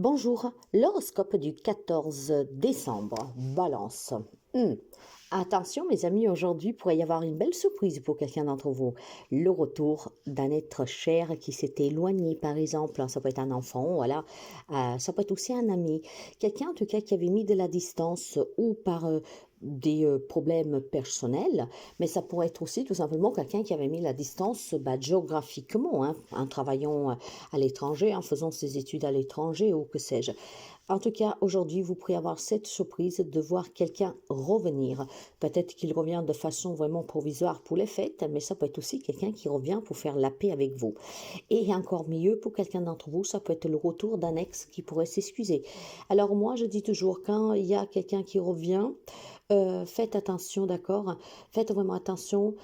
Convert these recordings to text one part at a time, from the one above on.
Bonjour, l'horoscope du 14 décembre, Balance. Attention mes amis, aujourd'hui pourrait y avoir une belle surprise pour quelqu'un d'entre vous. Le retour d'un être cher qui s'était éloigné par exemple, ça peut être un enfant, voilà, ça peut être aussi un ami. Quelqu'un en tout cas qui avait mis de la distance ou par des problèmes personnels, mais ça pourrait être aussi tout simplement quelqu'un qui avait mis la distance géographiquement, hein, en travaillant à l'étranger, en faisant ses études à l'étranger ou que sais-je. En tout cas, aujourd'hui, vous pourrez avoir cette surprise de voir quelqu'un revenir. Peut-être qu'il revient de façon vraiment provisoire pour les fêtes, mais ça peut être aussi quelqu'un qui revient pour faire la paix avec vous. Et encore mieux, pour quelqu'un d'entre vous, ça peut être le retour d'un ex qui pourrait s'excuser. Alors moi, je dis toujours, quand il y a quelqu'un qui revient, faites attention, d'accord? Faites vraiment attention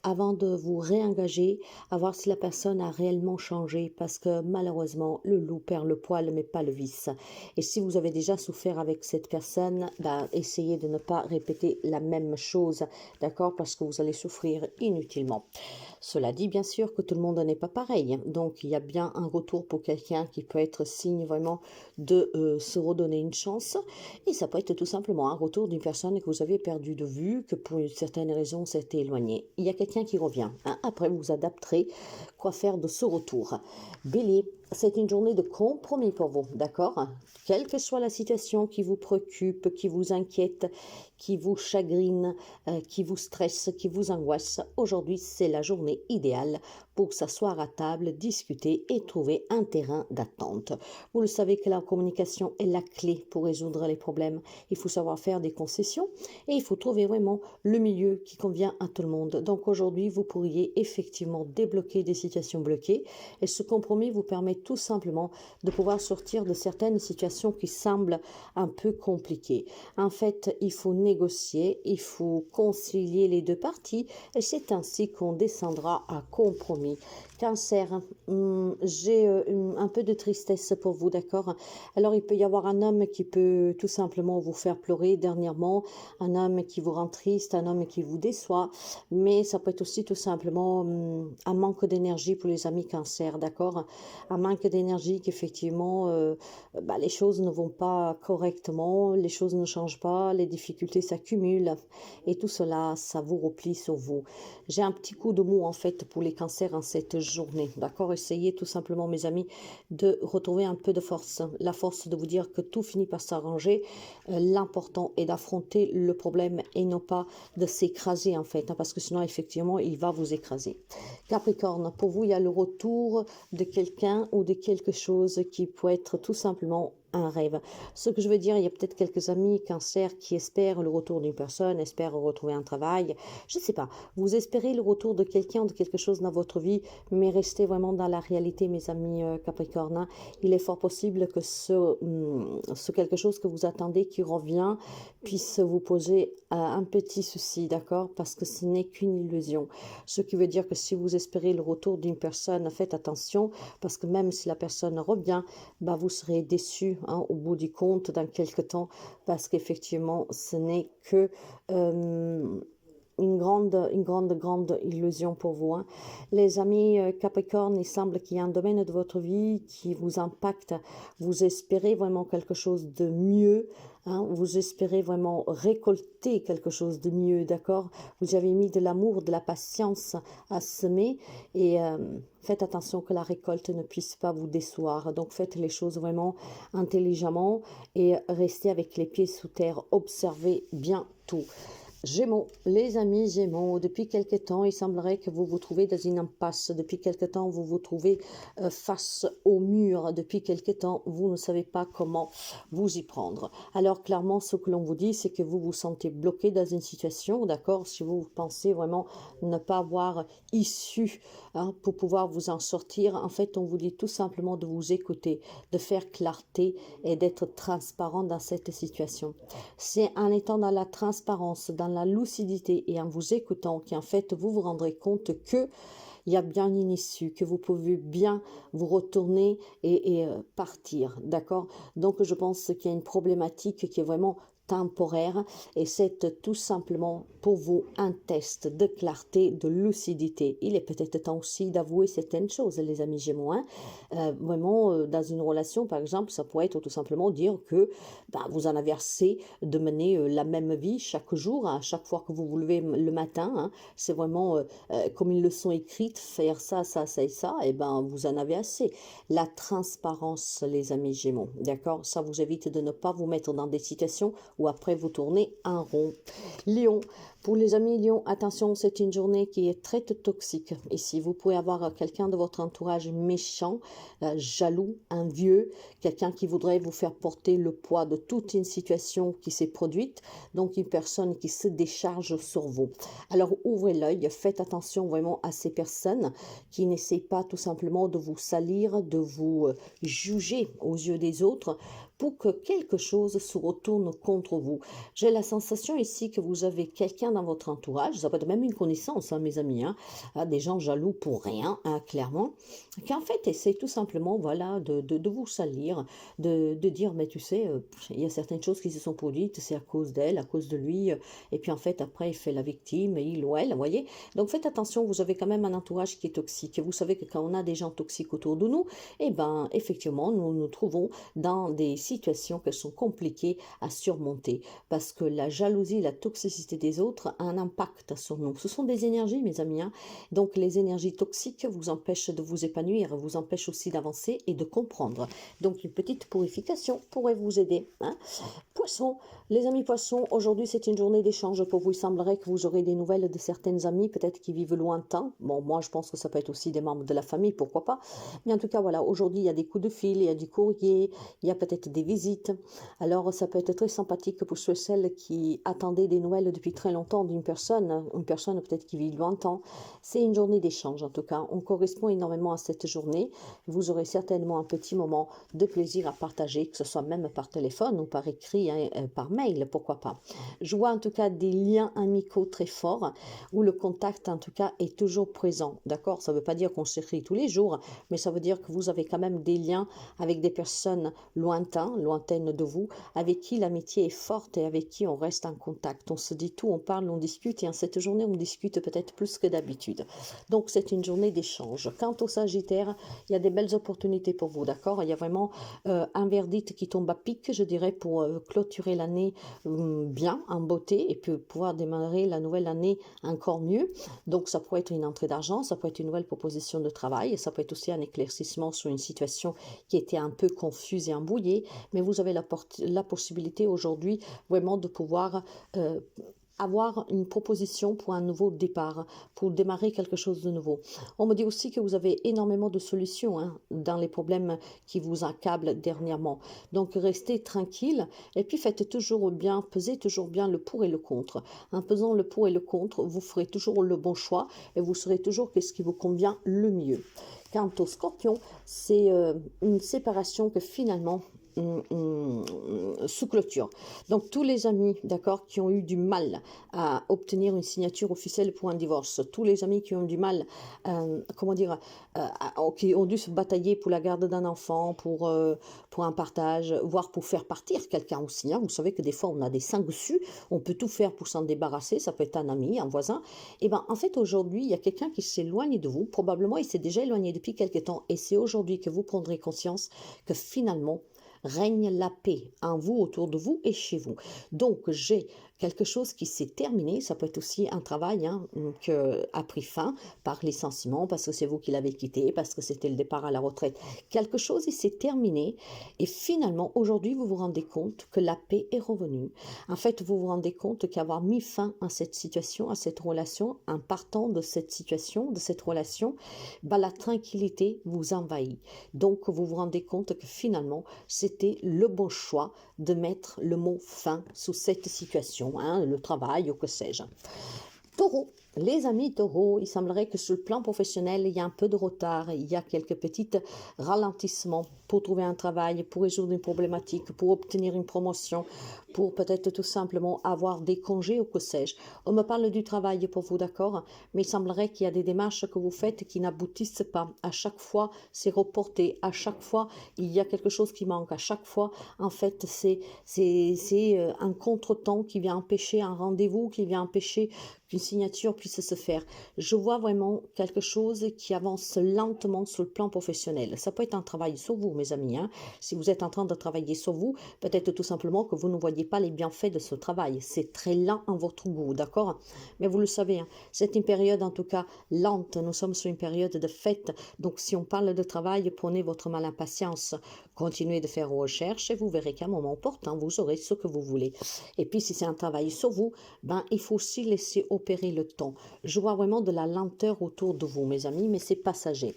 avant de vous réengager, à voir si la personne a réellement changé, parce que malheureusement, le loup perd le poil, mais pas le vice. Et si vous avez déjà souffert avec cette personne, essayez de ne pas répéter la même chose, d'accord? Parce que vous allez souffrir inutilement. Cela dit, bien sûr que tout le monde n'est pas pareil, hein. Donc il y a bien un retour pour quelqu'un qui peut être signe vraiment de se redonner une chance. Et ça peut être tout simplement un retour d'une personne que vous avez perdu de vue, que pour une certaine raison s'était éloignée. Il y a quelqu'un qui revient, hein. Après, vous vous adapterez quoi faire de ce retour. Bélier, c'est une journée de compromis pour vous, d'accord? Quelle que soit la situation qui vous préoccupe, qui vous inquiète, qui vous chagrine, qui vous stresse, qui vous angoisse, aujourd'hui c'est la journée idéale pour s'asseoir à table, discuter et trouver un terrain d'attente. Vous le savez que la communication est la clé pour résoudre les problèmes. Il faut savoir faire des concessions et il faut trouver vraiment le milieu qui convient à tout le monde. Donc aujourd'hui, vous pourriez effectivement débloquer des situations bloquées et ce compromis vous permet tout simplement de pouvoir sortir de certaines situations qui semblent un peu compliquées. En fait, il faut négocier, il faut concilier les deux parties et c'est ainsi qu'on descendra à compromis. Cancer, j'ai un peu de tristesse pour vous, d'accord? Alors, il peut y avoir un homme qui peut tout simplement vous faire pleurer dernièrement, un homme qui vous rend triste, un homme qui vous déçoit, mais ça peut être aussi tout simplement un manque d'énergie pour les amis cancer, d'accord? Un manque d'énergie qu'effectivement, les choses ne vont pas correctement, les choses ne changent pas, les difficultés s'accumulent et tout cela, ça vous replie sur vous. J'ai un petit coup de mou en fait pour les cancers en cette journée, d'accord? Essayez tout simplement mes amis de retrouver un peu de force, la force de vous dire que tout finit par s'arranger. L'important est d'affronter le problème et non pas de s'écraser en fait, hein, parce que sinon effectivement il va vous écraser. Capricorne, pour vous il y a le retour de quelqu'un ou de quelque chose qui peut être tout simplement un rêve. Ce que je veux dire, il y a peut-être quelques amis cancer qui espèrent le retour d'une personne, espèrent retrouver un travail. Je ne sais pas. Vous espérez le retour de quelqu'un ou de quelque chose dans votre vie, mais restez vraiment dans la réalité, mes amis Capricorne. Il est fort possible que ce quelque chose que vous attendez qui revient puisse vous poser un petit souci, d'accord? Parce que ce n'est qu'une illusion. Ce qui veut dire que si vous espérez le retour d'une personne, faites attention, parce que même si la personne revient, vous serez déçu, hein, au bout du compte dans quelque temps, parce qu'effectivement ce n'est que grande illusion pour vous, hein. Les amis Capricorne, il semble qu'il y a un domaine de votre vie qui vous impacte. Vous espérez vraiment quelque chose de mieux, hein. Vous espérez vraiment récolter quelque chose de mieux, d'accord? Vous avez mis de l'amour, de la patience à semer et faites attention que la récolte ne puisse pas vous décevoir. Donc faites les choses vraiment intelligemment et restez avec les pieds sous terre. Observez bien tout. Gémeaux, les amis Gémeaux, depuis quelque temps, il semblerait que vous vous trouvez dans une impasse. Depuis quelque temps, vous vous trouvez face au mur. Depuis quelque temps, vous ne savez pas comment vous y prendre. Alors clairement, ce que l'on vous dit, c'est que vous vous sentez bloqué dans une situation, d'accord? Si vous pensez vraiment ne pas avoir issue, hein, pour pouvoir vous en sortir, en fait, on vous dit tout simplement de vous écouter, de faire clarté et d'être transparent dans cette situation. C'est en étant dans la transparence, dans la lucidité et en vous écoutant qu'en fait vous vous rendrez compte que il y a bien une issue, que vous pouvez bien vous retourner et partir, d'accord? Donc je pense qu'il y a une problématique qui est vraiment temporaire et c'est tout simplement pour vous un test de clarté, de lucidité. Il est peut-être temps aussi d'avouer certaines choses, les amis Gémeaux. Hein. Vraiment, dans une relation, par exemple, ça pourrait être tout simplement dire que vous en avez assez de mener la même vie chaque jour, à chaque fois que vous vous levez le matin. Hein. C'est vraiment comme ils le sont écrites, faire ça, ça, ça et ça, et vous en avez assez. La transparence, les amis Gémeaux, d'accord? Ça vous évite de ne pas vous mettre dans des situations où après vous tournez en rond. Lion, pour les amis Lion, attention, c'est une journée qui est très toxique. Ici, vous pouvez avoir quelqu'un de votre entourage méchant, jaloux, envieux, quelqu'un qui voudrait vous faire porter le poids de toute une situation qui s'est produite, donc une personne qui se décharge sur vous. Alors, ouvrez l'œil, faites attention vraiment à ces personnes qui n'essaient pas tout simplement de vous salir, de vous juger aux yeux des autres, pour que quelque chose se retourne contre vous. J'ai la sensation ici que vous avez quelqu'un dans votre entourage, ça peut être même une connaissance, hein, mes amis, hein, des gens jaloux pour rien, hein, clairement, qui en fait essaient tout simplement voilà, de vous salir, de dire, mais tu sais, il y a certaines choses qui se sont produites, c'est à cause d'elle, à cause de lui, et puis en fait après il fait la victime, il ou elle, vous voyez. Donc faites attention, vous avez quand même un entourage qui est toxique, et vous savez que quand on a des gens toxiques autour de nous, eh ben effectivement, nous nous trouvons dans des situations qui sont compliquées à surmonter parce que la jalousie, la toxicité des autres a un impact sur nous. Ce sont des énergies, mes amis. Hein. Donc, les énergies toxiques vous empêchent de vous épanouir, vous empêchent aussi d'avancer et de comprendre. Donc, une petite purification pourrait vous aider. Hein. Poissons, les amis poissons, aujourd'hui c'est une journée d'échange pour vous. Il semblerait que vous aurez des nouvelles de certaines amies, peut-être qui vivent lointain. Bon, moi je pense que ça peut être aussi des membres de la famille, pourquoi pas. Mais en tout cas, voilà, aujourd'hui il y a des coups de fil, il y a du courrier, il y a peut-être des visites. Alors ça peut être très sympathique pour ceux et celles qui attendaient des nouvelles depuis très longtemps d'une personne, une personne peut-être qui vit lointain. C'est une journée d'échange en tout cas. On correspond énormément à cette journée. Vous aurez certainement un petit moment de plaisir à partager, que ce soit même par téléphone ou par écrit, hein, par mail, pourquoi pas. Je vois en tout cas des liens amicaux très forts où le contact en tout cas est toujours présent. D'accord? Ça ne veut pas dire qu'on s'écrit tous les jours, mais ça veut dire que vous avez quand même des liens avec des personnes lointaines de vous, avec qui l'amitié est forte et avec qui on reste en contact. On se dit tout, on parle, on discute et en cette journée, on discute peut-être plus que d'habitude. Donc, c'est une journée d'échange. Quant au Sagittaire, il y a des belles opportunités pour vous, d'accord? Il y a vraiment un verdict qui tombe à pic, je dirais, pour clôturer l'année bien, en beauté et puis pouvoir démarrer la nouvelle année encore mieux. Donc, ça pourrait être une entrée d'argent, ça peut être une nouvelle proposition de travail et ça peut être aussi un éclaircissement sur une situation qui était un peu confuse et embrouillée, mais vous avez la possibilité aujourd'hui vraiment de pouvoir avoir une proposition pour un nouveau départ, pour démarrer quelque chose de nouveau. On me dit aussi que vous avez énormément de solutions hein, dans les problèmes qui vous accablent dernièrement. Donc restez tranquille et puis faites toujours bien, pesez toujours bien le pour et le contre. En pesant le pour et le contre, vous ferez toujours le bon choix et vous saurez toujours qu'est-ce qui vous convient le mieux. Quant au Scorpion, c'est une séparation que finalement sous clôture. Donc tous les amis, d'accord, qui ont eu du mal à obtenir une signature officielle pour un divorce, tous les amis qui ont du mal, qui ont dû se batailler pour la garde d'un enfant, pour un partage, voire pour faire partir quelqu'un aussi. Hein. Vous savez que des fois on a des sanguessus, on peut tout faire pour s'en débarrasser, ça peut être un ami, un voisin. Et bien en fait aujourd'hui il y a quelqu'un qui s'éloigne de vous, probablement il s'est déjà éloigné depuis quelque temps et c'est aujourd'hui que vous prendrez conscience que finalement règne la paix en vous, autour de vous et chez vous. Donc, j'ai quelque chose qui s'est terminé, ça peut être aussi un travail hein, qui a pris fin par licenciement, parce que c'est vous qui l'avez quitté, parce que c'était le départ à la retraite. Quelque chose, il s'est terminé, et finalement, aujourd'hui, vous vous rendez compte que la paix est revenue. En fait, vous vous rendez compte qu'avoir mis fin à cette situation, à cette relation, en partant de cette situation, de cette relation, la tranquillité vous envahit. Donc, vous vous rendez compte que finalement, c'était le bon choix de mettre le mot fin sous cette situation, hein, le travail ou que sais-je. Taureau, Les amis taureaux, il semblerait que sur le plan professionnel, il y a un peu de retard, il y a quelques petits ralentissements pour trouver un travail, pour résoudre une problématique, pour obtenir une promotion, pour peut-être tout simplement avoir des congés ou que sais-je. On me parle du travail pour vous, d'accord? Mais il semblerait qu'il y a des démarches que vous faites qui n'aboutissent pas. À chaque fois, c'est reporté. À chaque fois, il y a quelque chose qui manque. À chaque fois, en fait, c'est un contretemps qui vient empêcher un rendez-vous, qui vient empêcher qu'une signature puisse se faire. Je vois vraiment quelque chose qui avance lentement sur le plan professionnel. Ça peut être un travail sur vous, mes amis. Hein. Si vous êtes en train de travailler sur vous, peut-être tout simplement que vous ne voyez pas les bienfaits de ce travail. C'est très lent en votre goût, d'accord? Mais vous le savez, hein, c'est une période en tout cas lente. Nous sommes sur une période de fête. Donc si on parle de travail, prenez votre mal impatience. Continuez de faire vos recherches et vous verrez qu'à un moment opportun, vous aurez ce que vous voulez. Et puis si c'est un travail sur vous, ben, il faut aussi laisser opérer le temps. Je vois vraiment de la lenteur autour de vous, mes amis, mais c'est passager.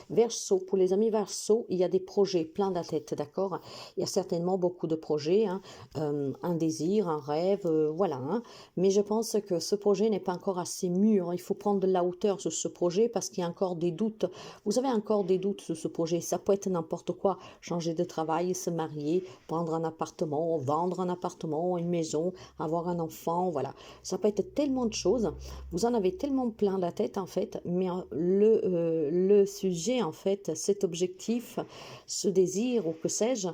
Verseau, pour les amis Verseau, il y a des projets plein la tête, d'accord? Il y a certainement beaucoup de projets, hein, un désir, un rêve, voilà. Hein. Mais je pense que ce projet n'est pas encore assez mûr. Il faut prendre de la hauteur sur ce projet parce qu'il y a encore des doutes. Vous avez encore des doutes sur ce projet. Ça peut être n'importe quoi. Changer de travail, se marier, prendre un appartement, vendre un appartement, une maison, avoir un enfant, voilà. Ça peut être tellement de choses. Vous en avez tellement plein la tête en fait, mais le sujet en fait, cet objectif, ce désir ou que sais-je,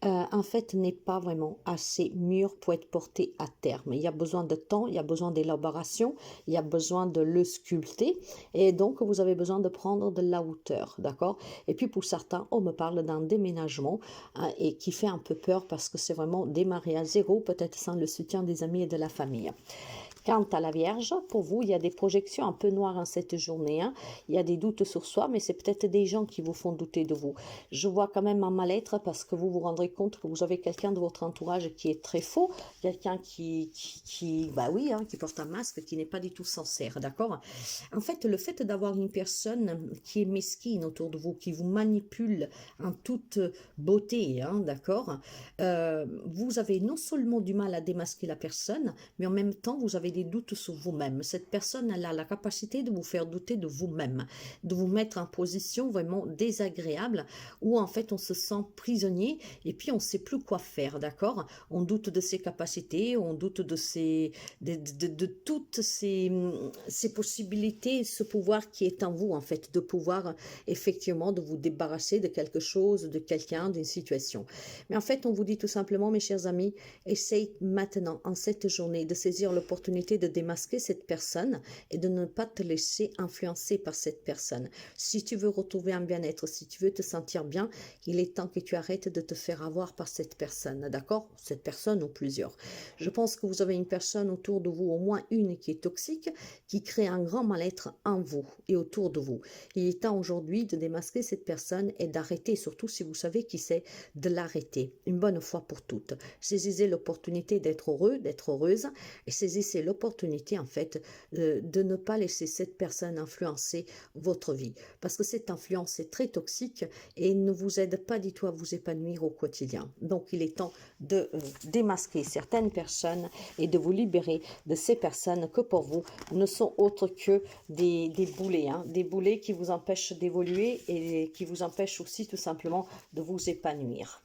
en fait n'est pas vraiment assez mûr pour être porté à terme. Il y a besoin de temps, il y a besoin d'élaboration, il y a besoin de le sculpter et donc vous avez besoin de prendre de la hauteur, d'accord? Et puis pour certains, on me parle d'un déménagement hein, et qui fait un peu peur parce que c'est vraiment démarrer à zéro, peut-être sans le soutien des amis et de la famille. Quant à la Vierge, pour vous, il y a des projections un peu noires en cette journée. Hein. Il y a des doutes sur soi, mais c'est peut-être des gens qui vous font douter de vous. Je vois quand même un mal-être parce que vous vous rendrez compte que vous avez quelqu'un de votre entourage qui est très faux, quelqu'un bah oui, hein, qui porte un masque, qui n'est pas du tout sincère, d'accord? En fait, le fait d'avoir une personne qui est mesquine autour de vous, qui vous manipule en toute beauté, hein, d'accord? Vous avez non seulement du mal à démasquer la personne, mais en même temps, vous avez des doutes sur vous-même. Cette personne, elle a la capacité de vous faire douter de vous-même, de vous mettre en position vraiment désagréable, où en fait, on se sent prisonnier et puis on ne sait plus quoi faire, d'accord? On doute de ses capacités, on doute de toutes ces possibilités, ce pouvoir qui est en vous, en fait, de pouvoir effectivement de vous débarrasser de quelque chose, de quelqu'un, d'une situation. Mais en fait, on vous dit tout simplement, mes chers amis, essaye maintenant, en cette journée, de saisir l'opportunité de démasquer cette personne et de ne pas te laisser influencer par cette personne. Si tu veux retrouver un bien-être, si tu veux te sentir bien, il est temps que tu arrêtes de te faire avoir par cette personne, d'accord? Cette personne ou plusieurs. Je pense que vous avez une personne autour de vous, au moins une qui est toxique, qui crée un grand mal-être en vous et autour de vous. Il est temps aujourd'hui de démasquer cette personne et d'arrêter, surtout si vous savez qui c'est, de l'arrêter, une bonne fois pour toutes. Saisissez l'opportunité d'être heureux, d'être heureuse, et saisissez l'opportunité, en fait, de ne pas laisser cette personne influencer votre vie. Parce que cette influence est très toxique et ne vous aide pas du tout à vous épanouir au quotidien. Donc, il est temps de démasquer certaines personnes et de vous libérer de ces personnes que pour vous ne sont autres que des boulets, hein, des boulets qui vous empêchent d'évoluer et qui vous empêchent aussi tout simplement de vous épanouir.